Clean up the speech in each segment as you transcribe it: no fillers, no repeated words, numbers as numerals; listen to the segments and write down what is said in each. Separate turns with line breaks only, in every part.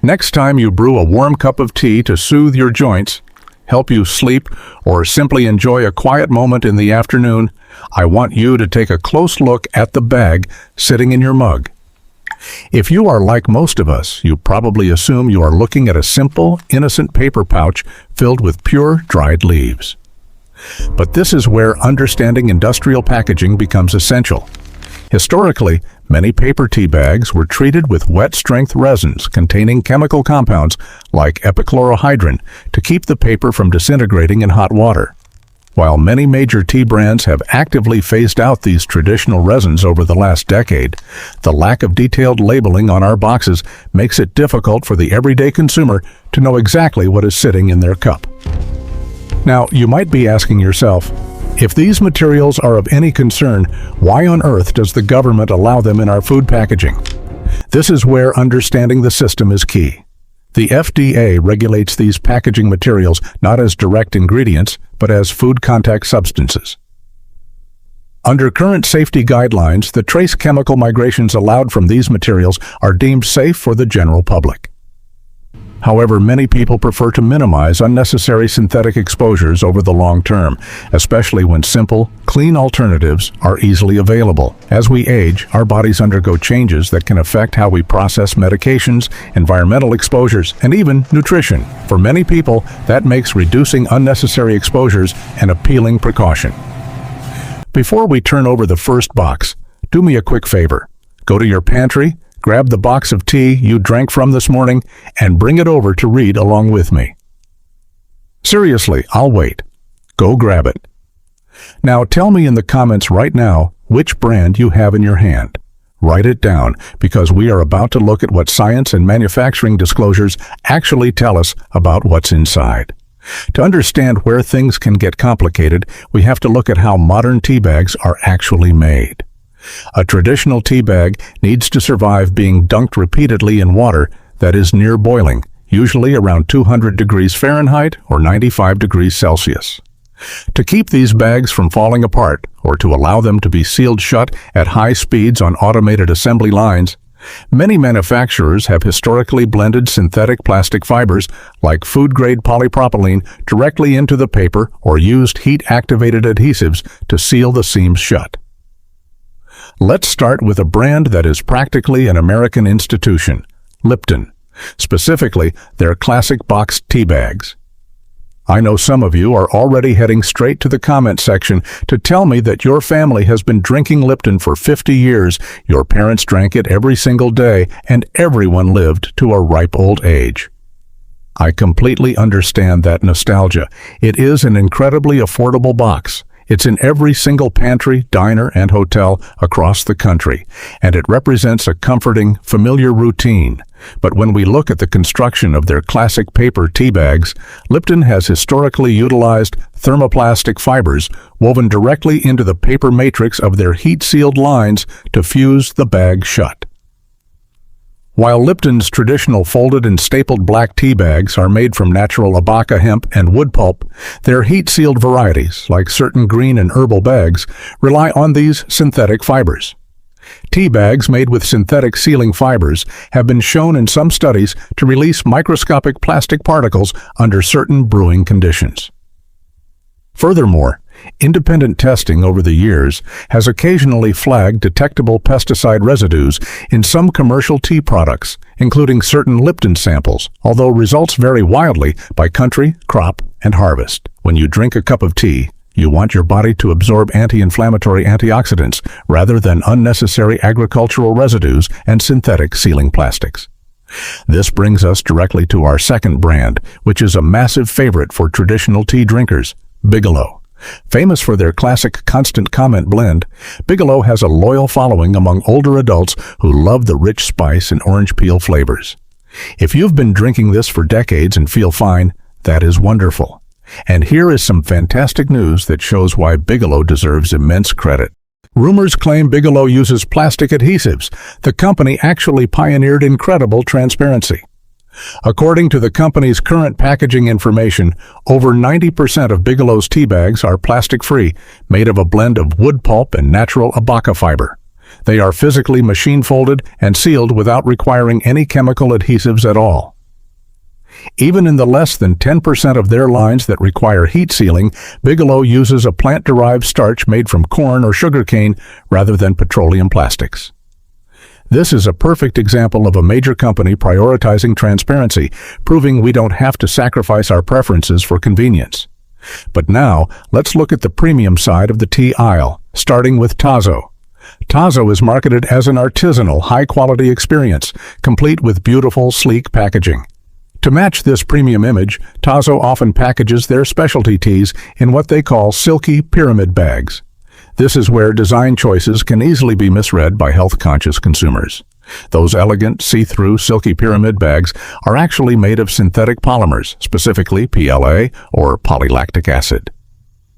Next time you brew a warm cup of tea to soothe your joints, help you sleep, or simply enjoy a quiet moment in the afternoon, I want you to take a close look at the bag sitting in your mug. If you are like most of us, you probably assume you are looking at a simple, innocent paper pouch filled with pure, dried leaves. But this is where understanding industrial packaging becomes essential. Historically, many paper tea bags were treated with wet-strength resins containing chemical compounds like epichlorohydrin to keep the paper from disintegrating in hot water. While many major tea brands have actively phased out these traditional resins over the last decade, the lack of detailed labeling on our boxes makes it difficult for the everyday consumer to know exactly what is sitting in their cup. Now, you might be asking yourself, if these materials are of any concern, why on earth does the government allow them in our food packaging? This is where understanding the system is key. The FDA regulates these packaging materials not as direct ingredients, but as food contact substances. Under current safety guidelines, the trace chemical migrations allowed from these materials are deemed safe for the general public. However, many people prefer to minimize unnecessary synthetic exposures over the long term, especially when simple, clean alternatives are easily available. As we age, our bodies undergo changes that can affect how we process medications, environmental exposures, and even nutrition. For many people, that makes reducing unnecessary exposures an appealing precaution. Before we turn over the first box, do me a quick favor. Go to your pantry, grab the box of tea you drank from this morning, and bring it over to read along with me. Seriously, I'll wait. Go grab it. Now tell me in the comments right now which brand you have in your hand. Write it down, because we are about to look at what science and manufacturing disclosures actually tell us about what's inside. To understand where things can get complicated, we have to look at how modern tea bags are actually made. A traditional tea bag needs to survive being dunked repeatedly in water that is near boiling, usually around 200 degrees Fahrenheit or 95 degrees Celsius. To keep these bags from falling apart, or to allow them to be sealed shut at high speeds on automated assembly lines, many manufacturers have historically blended synthetic plastic fibers like food-grade polypropylene directly into the paper or used heat-activated adhesives to seal the seams shut. Let's start with a brand that is practically an American institution, Lipton, specifically their classic boxed tea bags. I know some of you are already heading straight to the comment section to tell me that your family has been drinking Lipton for 50 years, your parents drank it every single day, and everyone lived to a ripe old age. I completely understand that nostalgia. It is an incredibly affordable box. It's in every single pantry, diner, and hotel across the country, and it represents a comforting, familiar routine. But when we look at the construction of their classic paper tea bags, Lipton has historically utilized thermoplastic fibers woven directly into the paper matrix of their heat-sealed lines to fuse the bag shut. While Lipton's traditional folded and stapled black tea bags are made from natural abaca hemp and wood pulp, their heat-sealed varieties, like certain green and herbal bags, rely on these synthetic fibers. Tea bags made with synthetic sealing fibers have been shown in some studies to release microscopic plastic particles under certain brewing conditions. Furthermore, independent testing over the years has occasionally flagged detectable pesticide residues in some commercial tea products, including certain Lipton samples, although results vary wildly by country, crop, and harvest. When you drink a cup of tea, you want your body to absorb anti-inflammatory antioxidants rather than unnecessary agricultural residues and synthetic sealing plastics. This brings us directly to our second brand, which is a massive favorite for traditional tea drinkers, Bigelow. Famous for their classic constant comment blend, Bigelow has a loyal following among older adults who love the rich spice and orange peel flavors. If you've been drinking this for decades and feel fine, that is wonderful. And here is some fantastic news that shows why Bigelow deserves immense credit. Rumors claim Bigelow uses plastic adhesives. The company actually pioneered incredible transparency. According to the company's current packaging information, over 90% of Bigelow's tea bags are plastic-free, made of a blend of wood pulp and natural abaca fiber. They are physically machine-folded and sealed without requiring any chemical adhesives at all. Even in the less than 10% of their lines that require heat sealing, Bigelow uses a plant-derived starch made from corn or sugarcane rather than petroleum plastics. This is a perfect example of a major company prioritizing transparency, proving we don't have to sacrifice our preferences for convenience. But now, let's look at the premium side of the tea aisle, starting with Tazo. Tazo is marketed as an artisanal, high-quality experience, complete with beautiful, sleek packaging. To match this premium image, Tazo often packages their specialty teas in what they call silky pyramid bags. This is where design choices can easily be misread by health-conscious consumers. Those elegant, see-through, silky pyramid bags are actually made of synthetic polymers, specifically PLA or polylactic acid.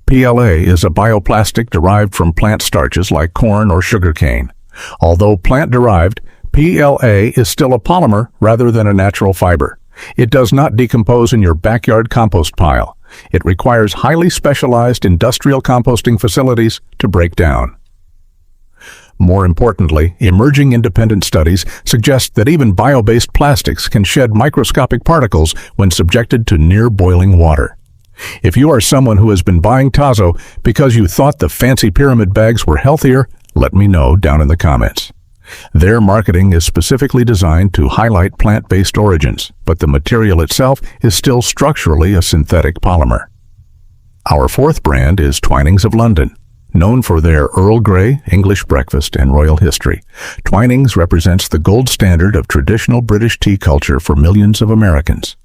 PLA is a bioplastic derived from plant starches like corn or sugarcane. Although plant-derived, PLA is still a polymer rather than a natural fiber. It does not decompose in your backyard compost pile. It requires highly specialized industrial composting facilities to break down. More importantly, emerging independent studies suggest that even bio-based plastics can shed microscopic particles when subjected to near-boiling water. If you are someone who has been buying Tazo because you thought the fancy pyramid bags were healthier, let me know down in the comments. Their marketing is specifically designed to highlight plant-based origins, but the material itself is still structurally a synthetic polymer. Our fourth brand is Twinings of London. Known for their Earl Grey, English breakfast, and royal history, Twinings represents the gold standard of traditional British tea culture for millions of Americans.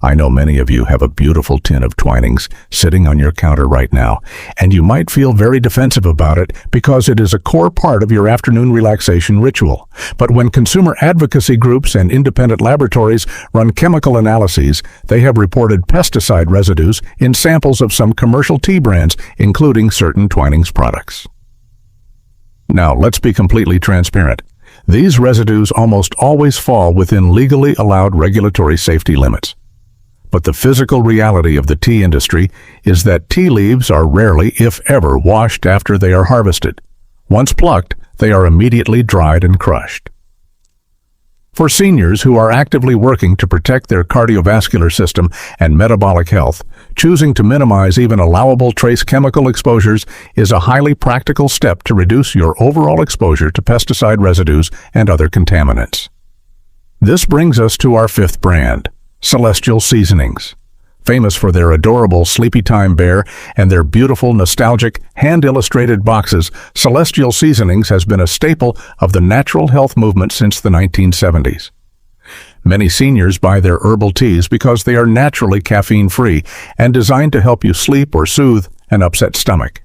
I know many of you have a beautiful tin of Twinings sitting on your counter right now, and you might feel very defensive about it because it is a core part of your afternoon relaxation ritual. But when consumer advocacy groups and independent laboratories run chemical analyses, they have reported pesticide residues in samples of some commercial tea brands, including certain Twinings products. Now, let's be completely transparent. These residues almost always fall within legally allowed regulatory safety limits. But the physical reality of the tea industry is that tea leaves are rarely, if ever, washed after they are harvested. Once plucked, they are immediately dried and crushed. For seniors who are actively working to protect their cardiovascular system and metabolic health, choosing to minimize even allowable trace chemical exposures is a highly practical step to reduce your overall exposure to pesticide residues and other contaminants. This brings us to our fifth brand, Celestial Seasonings. Famous for their adorable Sleepy Time bear and their beautiful, nostalgic, hand-illustrated boxes, Celestial Seasonings has been a staple of the natural health movement since the 1970s. Many seniors buy their herbal teas because they are naturally caffeine-free and designed to help you sleep or soothe an upset stomach.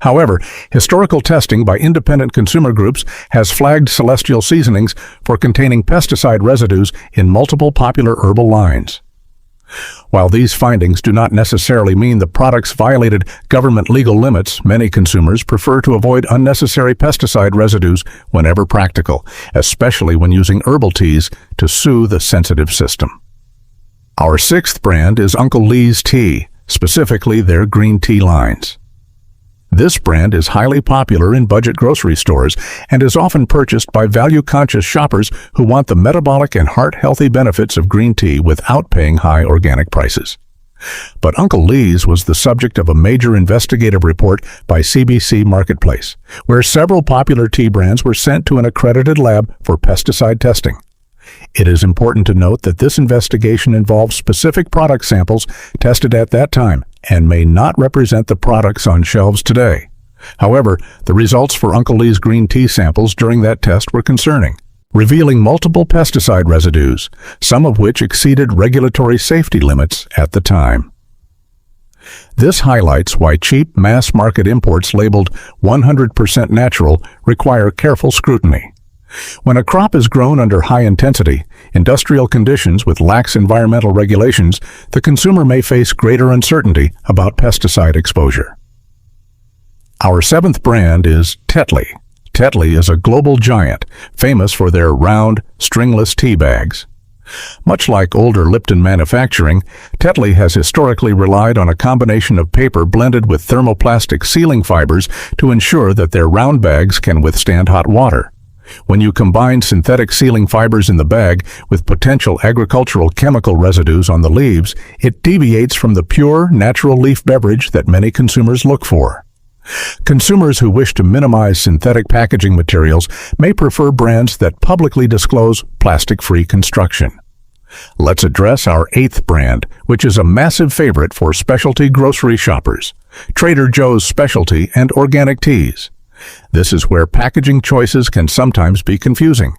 However, historical testing by independent consumer groups has flagged Celestial Seasonings for containing pesticide residues in multiple popular herbal lines. While these findings do not necessarily mean the products violated government legal limits, many consumers prefer to avoid unnecessary pesticide residues whenever practical, especially when using herbal teas to soothe a sensitive system. Our sixth brand is Uncle Lee's Tea, specifically their green tea lines. This brand is highly popular in budget grocery stores and is often purchased by value-conscious shoppers who want the metabolic and heart-healthy benefits of green tea without paying high organic prices. But Uncle Lee's was the subject of a major investigative report by CBC Marketplace, where several popular tea brands were sent to an accredited lab for pesticide testing. It is important to note that this investigation involves specific product samples tested at that time and may not represent the products on shelves today. However, the results for Uncle Lee's green tea samples during that test were concerning, revealing multiple pesticide residues, some of which exceeded regulatory safety limits at the time. This highlights why cheap mass-market imports labeled 100% natural require careful scrutiny. When a crop is grown under high-intensity, industrial conditions with lax environmental regulations, the consumer may face greater uncertainty about pesticide exposure. Our seventh brand is Tetley. Tetley is a global giant, famous for their round, stringless tea bags. Much like older Lipton manufacturing, Tetley has historically relied on a combination of paper blended with thermoplastic sealing fibers to ensure that their round bags can withstand hot water. When you combine synthetic sealing fibers in the bag with potential agricultural chemical residues on the leaves, it deviates from the pure, natural leaf beverage that many consumers look for. Consumers who wish to minimize synthetic packaging materials may prefer brands that publicly disclose plastic-free construction. Let's address our 8th brand, which is a massive favorite for specialty grocery shoppers, Trader Joe's Specialty and Organic Teas. This is where packaging choices can sometimes be confusing.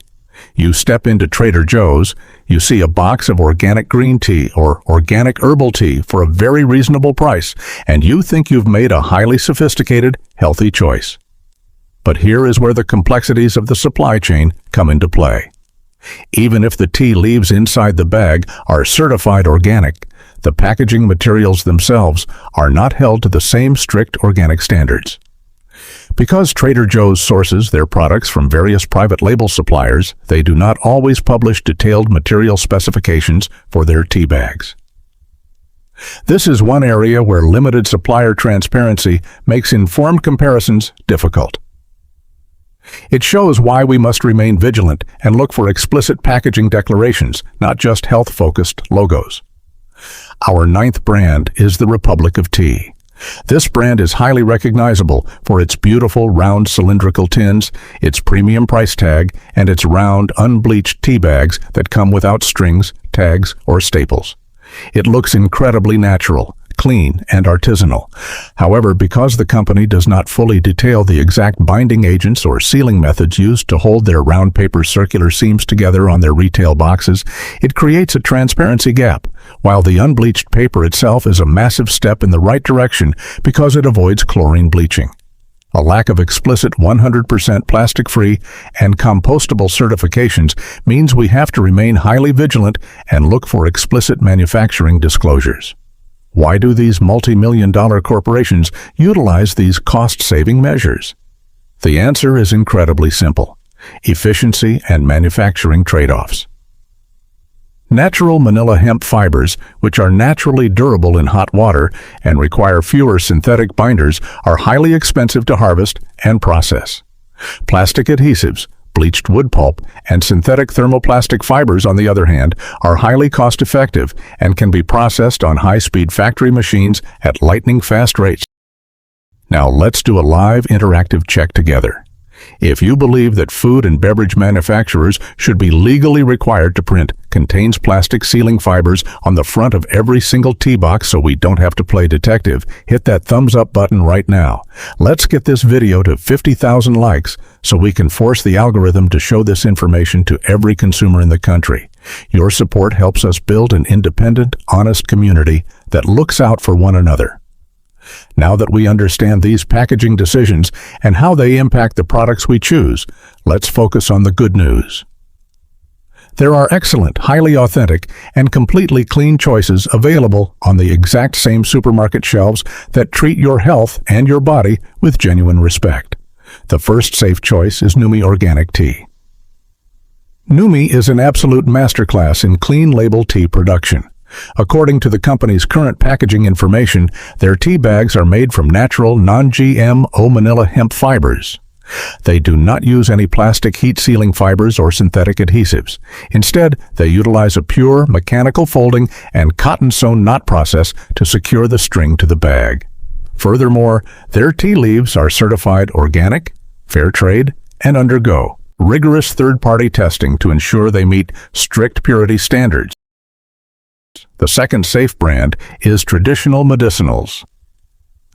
You step into Trader Joe's, you see a box of organic green tea or organic herbal tea for a very reasonable price, and you think you've made a highly sophisticated, healthy choice. But here is where the complexities of the supply chain come into play. Even if the tea leaves inside the bag are certified organic, the packaging materials themselves are not held to the same strict organic standards. Because Trader Joe's sources their products from various private label suppliers, they do not always publish detailed material specifications for their tea bags. This is one area where limited supplier transparency makes informed comparisons difficult. It shows why we must remain vigilant and look for explicit packaging declarations, not just health-focused logos. Our 9th brand is the Republic of Tea. This brand is highly recognizable for its beautiful round cylindrical tins, its premium price tag, and its round unbleached tea bags that come without strings, tags, or staples. It looks incredibly natural, clean, and artisanal. However, because the company does not fully detail the exact binding agents or sealing methods used to hold their round paper circular seams together on their retail boxes, it creates a transparency gap, while the unbleached paper itself is a massive step in the right direction because it avoids chlorine bleaching. A lack of explicit 100% plastic-free and compostable certifications means we have to remain highly vigilant and look for explicit manufacturing disclosures. Why do these multi-million-dollar corporations utilize these cost-saving measures? The answer is incredibly simple: efficiency and manufacturing trade-offs. Natural manila hemp fibers, which are naturally durable in hot water and require fewer synthetic binders, are highly expensive to harvest and process. Plastic adhesives, bleached wood pulp, and synthetic thermoplastic fibers, on the other hand, are highly cost-effective and can be processed on high-speed factory machines at lightning-fast rates. Now let's do a live interactive check together. If you believe that food and beverage manufacturers should be legally required to print "contains plastic sealing fibers" on the front of every single tea box so we don't have to play detective, hit that thumbs up button right now. Let's get this video to 50,000 likes so we can force the algorithm to show this information to every consumer in the country. Your support helps us build an independent, honest community that looks out for one another. Now that we understand these packaging decisions and how they impact the products we choose, let's focus on the good news. There are excellent, highly authentic, and completely clean choices available on the exact same supermarket shelves that treat your health and your body with genuine respect. The first safe choice is Numi Organic Tea. Numi is an absolute masterclass in clean label tea production. According to the company's current packaging information, their tea bags are made from natural, non-GMO manila hemp fibers. They do not use any plastic heat-sealing fibers or synthetic adhesives. Instead, they utilize a pure, mechanical folding and cotton-sewn knot process to secure the string to the bag. Furthermore, their tea leaves are certified organic, fair trade, and undergo rigorous third-party testing to ensure they meet strict purity standards. The second safe brand is Traditional Medicinals.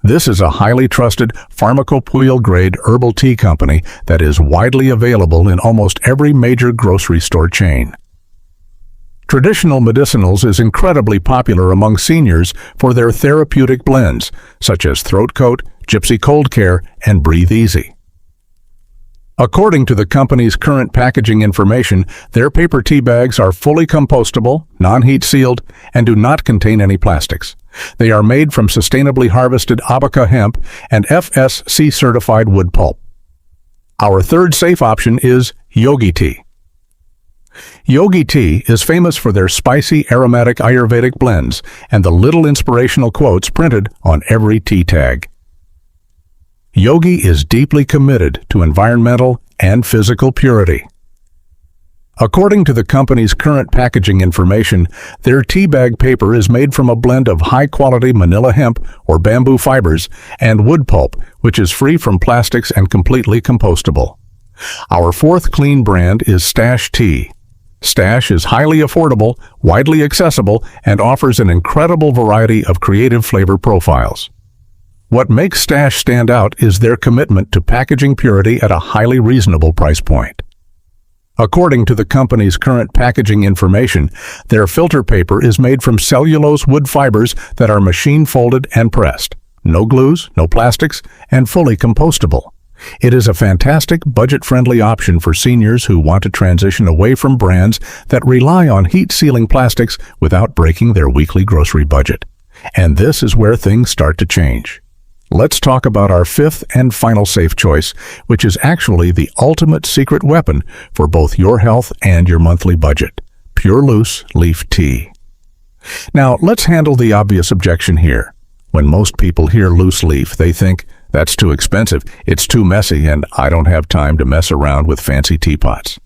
This is a highly trusted pharmacopoeial-grade herbal tea company that is widely available in almost every major grocery store chain. Traditional Medicinals is incredibly popular among seniors for their therapeutic blends, such as Throat Coat, Gypsy Cold Care, and Breathe Easy. According to the company's current packaging information, their paper tea bags are fully compostable, non-heat sealed, and do not contain any plastics. They are made from sustainably harvested Abaca hemp and FSC-certified wood pulp. Our third safe option is Yogi Tea. Yogi tea is famous for their spicy, aromatic Ayurvedic blends and the little inspirational quotes printed on every tea tag. Yogi is deeply committed to environmental and physical purity. According to the company's current packaging information, their tea bag paper is made from a blend of high-quality manila hemp or bamboo fibers and wood pulp, which is free from plastics and completely compostable. Our fourth clean brand is Stash Tea. Stash is highly affordable, widely accessible, and offers an incredible variety of creative flavor profiles. What makes Stash stand out is their commitment to packaging purity at a highly reasonable price point. According to the company's current packaging information, their filter paper is made from cellulose wood fibers that are machine folded and pressed. No glues, no plastics, and fully compostable. It is a fantastic, budget-friendly option for seniors who want to transition away from brands that rely on heat-sealing plastics without breaking their weekly grocery budget. And this is where things start to change. Let's talk about our fifth and final safe choice, which is actually the ultimate secret weapon for both your health and your monthly budget: Pure Loose Leaf Tea. Now, let's handle the obvious objection here. When most people hear loose leaf, they think, "That's too expensive, it's too messy, and I don't have time to mess around with fancy teapots."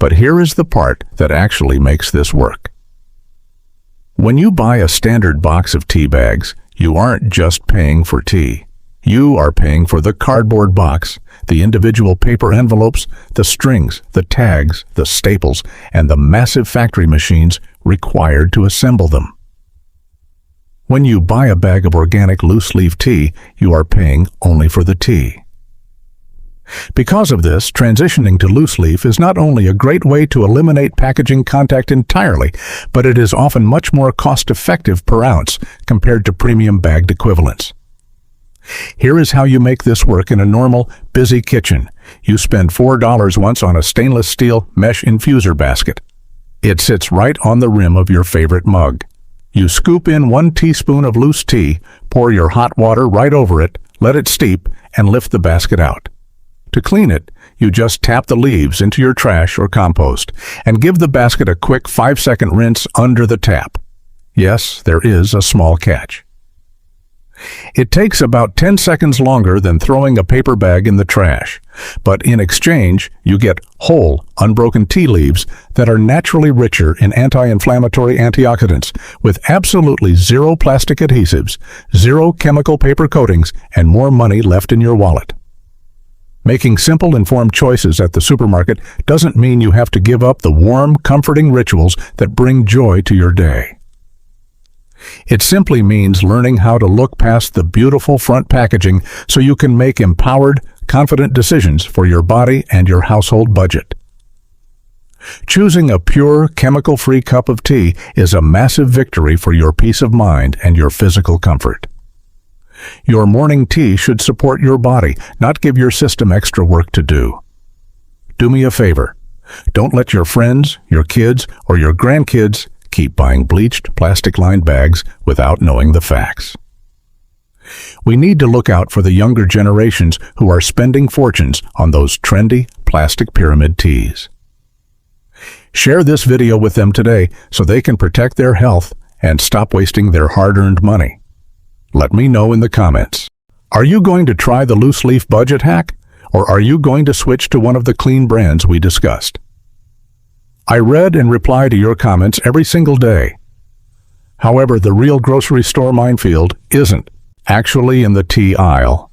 But here is the part that actually makes this work. When you buy a standard box of tea bags, you aren't just paying for tea. You are paying for the cardboard box, the individual paper envelopes, the strings, the tags, the staples, and the massive factory machines required to assemble them. When you buy a bag of organic loose-leaf tea, you are paying only for the tea. Because of this, transitioning to loose leaf is not only a great way to eliminate packaging contact entirely, but it is often much more cost-effective per ounce compared to premium bagged equivalents. Here is how you make this work in a normal, busy kitchen. You spend $4 once on a stainless steel mesh infuser basket. It sits right on the rim of your favorite mug. You scoop in 1 teaspoon of loose tea, pour your hot water right over it, let it steep, and lift the basket out. To clean it, you just tap the leaves into your trash or compost and give the basket a quick 5-second rinse under the tap. Yes, there is a small catch. It takes about 10 seconds longer than throwing a paper bag in the trash, but in exchange, you get whole, unbroken tea leaves that are naturally richer in anti-inflammatory antioxidants with absolutely zero plastic adhesives, zero chemical paper coatings, and more money left in your wallet. Making simple, informed choices at the supermarket doesn't mean you have to give up the warm, comforting rituals that bring joy to your day. It simply means learning how to look past the beautiful front packaging so you can make empowered, confident decisions for your body and your household budget. Choosing a pure, chemical-free cup of tea is a massive victory for your peace of mind and your physical comfort. Your morning tea should support your body, not give your system extra work to do. Do me a favor. Don't let your friends, your kids, or your grandkids keep buying bleached, plastic-lined bags without knowing the facts. We need to look out for the younger generations who are spending fortunes on those trendy plastic pyramid teas. Share this video with them today so they can protect their health and stop wasting their hard-earned money. Let me know in the comments. Are you going to try the loose leaf budget hack, or are you going to switch to one of the clean brands we discussed? I read and reply to your comments every single day. However, the real grocery store minefield isn't actually in the tea aisle.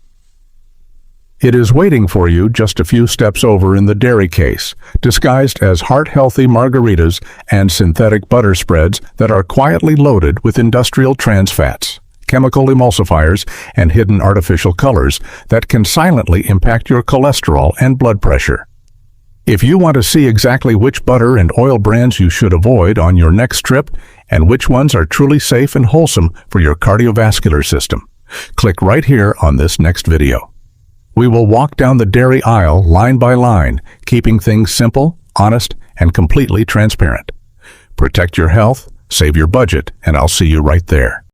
It is waiting for you just a few steps over in the dairy case, disguised as heart-healthy margaritas and synthetic butter spreads that are quietly loaded with industrial trans fats, chemical emulsifiers, and hidden artificial colors that can silently impact your cholesterol and blood pressure. If you want to see exactly which butter and oil brands you should avoid on your next trip and which ones are truly safe and wholesome for your cardiovascular system, click right here on this next video. We will walk down the dairy aisle line by line, keeping things simple, honest, and completely transparent. Protect your health, save your budget, and I'll see you right there.